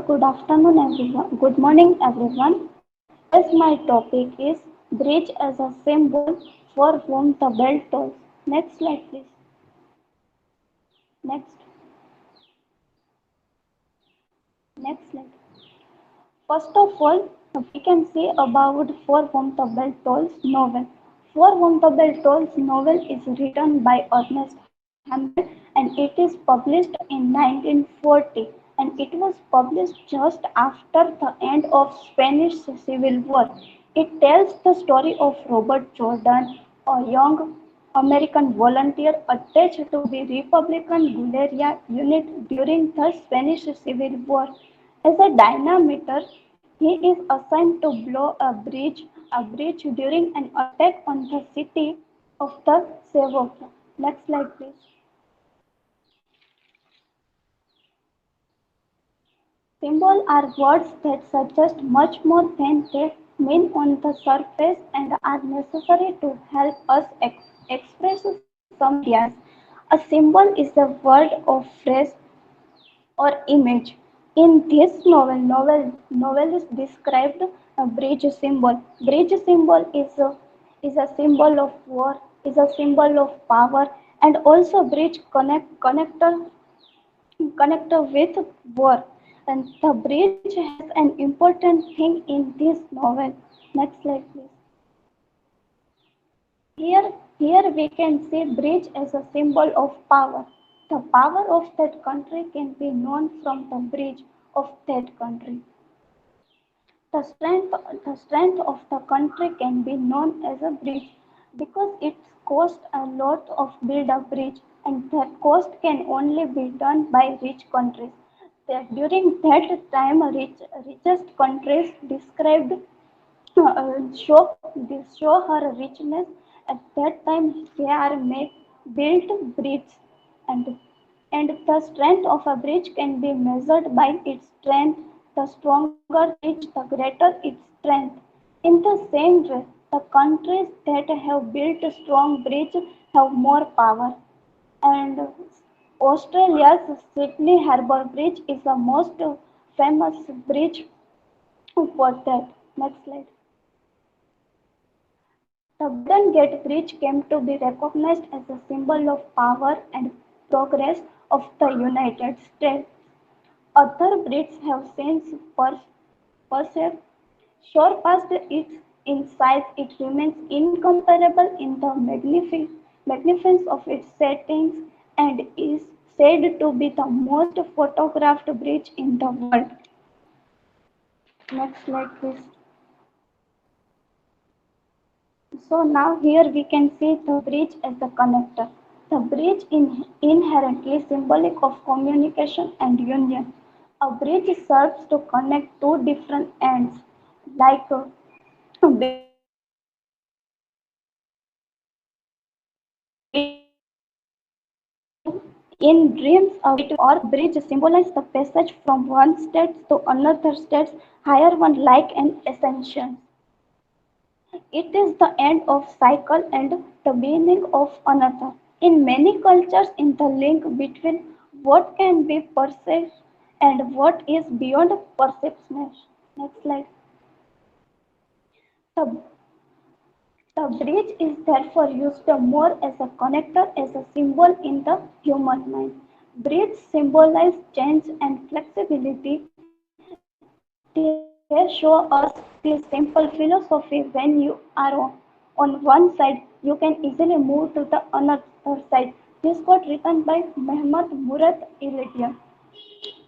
Good afternoon, everyone. Good morning, everyone. Today's my topic is bridge as a symbol for whom the bell tolls. Next slide, please. Next, next slide. First of all, we can say about For Whom the Bell Tolls novel. For Whom the Bell Tolls novel is written by Ernest Hemingway and it is published in 1940 and it was published just after the end of Spanish Civil War. It tells the story of Robert Jordan, a young American volunteer attached to the Republican Guerrilla unit during the Spanish Civil War. As a dynamiter, he is assigned to blow a bridge during an attack on the city of the Sevilla. Next slide, please. Symbols are words that suggest much more than they mean on the surface and are necessary to help us express some ideas. A symbol is a word or phrase or image. In this novelist described a bridge symbol. Bridge symbol is a symbol of war, is a symbol of power, and also bridge connector with war. And the bridge has an important thing in this novel. Next slide, please. Here we can see bridge as a symbol of power. The power of that country can be known from the bridge of that country. The strength of the country can be known as a bridge because it costs a lot of build a bridge and that cost can only be done by rich countries. During that time, richest countries described show her richness. At that time, they are made built bridges, and the strength of a bridge can be measured by its strength. The stronger the bridge, the greater its strength. In the same way, the countries that have built a strong bridge have more power. And Australia's Sydney Harbour Bridge is the most famous bridge for that. Next slide. The Golden Gate Bridge came to be recognized as a symbol of power and progress of the United States. Other bridges have since perceived surpassed it in size. It remains incomparable in the magnificence of its settings and is said to be the most photographed bridge in the world. Next slide, please. So now here we can see the bridge as a connector. The bridge is inherently symbolic of communication and union. A bridge serves to connect two different ends, like between in dreams, a or bridge symbolizes the passage from one state to another state, higher one like an ascension. It is the end of cycle and the beginning of another. In many cultures, in the link between what can be perceived and what is beyond perception. Next slide. The, the bridge is therefore used more as a connector, as a symbol in the human mind. Bridge symbolize change and flexibility. They show us the simple philosophy when you are on one side, you can easily move to the another side. This quote written by Mehmet Murad Illidian.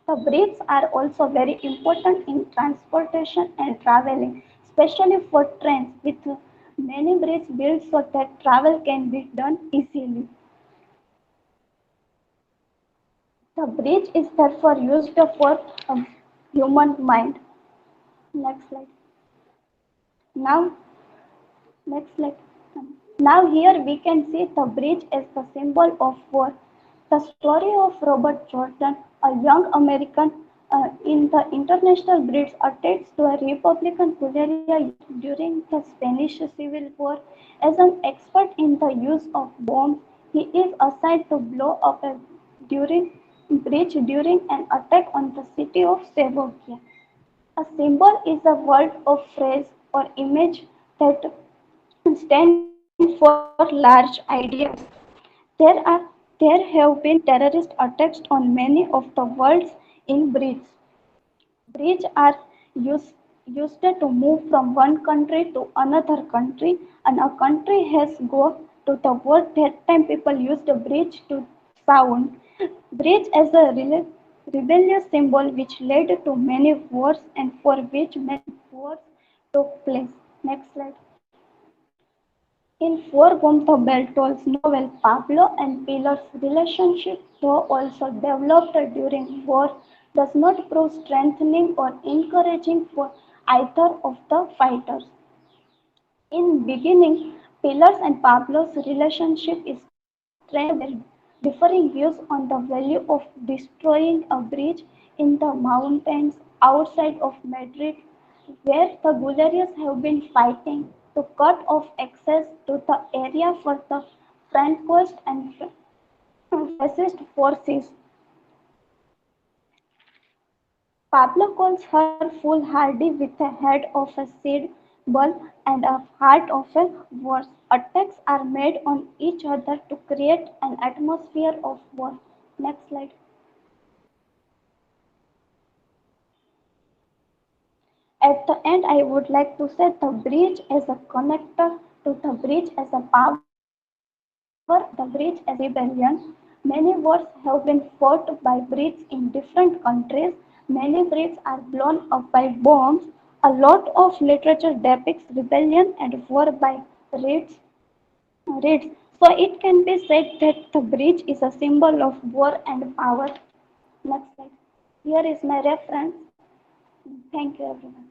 The brakes are also very important in transportation and traveling, especially for trains with many brakes built so that travel can be done easily. The bridge is therefore used for a human mind. Next slide. Now, next slide. Now here we can see the bridge as the symbol of war. The story of Robert Jordan, a young American in the international bridge attached to a Republican guerrilla unit during the Spanish Civil War. As an expert in the use of bombs, he is assigned to blow up a during bridge during an attack on the city of Sevokia. A symbol is a word or phrase or image that stands for large ideas. There are there have been terrorist attacks on many of the world's in bridges. Bridges are used, used to move from one country to another country, and a country has go to the war. That time people used a bridge to sound. Bridge as a rebellious symbol which led to many wars and for which many wars took place. Next slide. In Four Gonta Beltol's novel, Pablo and Pilar's relationship, though also developed during war, does not prove strengthening or encouraging for either of the fighters. In beginning, Pilar's and Pablo's relationship is strained by their differing views on the value of destroying a bridge in the mountains outside of Madrid, where the guerrillas have been fighting to cut off access to the area for the Francoist and fascist forces. Pablo calls her foolhardy with a head of a seed ball and a heart of a horse. Attacks are made on each other to create an atmosphere of war. Next slide. At the end, I would like to say the bridge as a connector to the bridge as a power, the bridge as a rebellion. Many wars have been fought by bridges in different countries. Many bridges are blown up by bombs. A lot of literature depicts rebellion and war by reeds. reeds. So it can be said that the bridge is a symbol of war and power. Next slide. Here is my reference. Thank you everyone.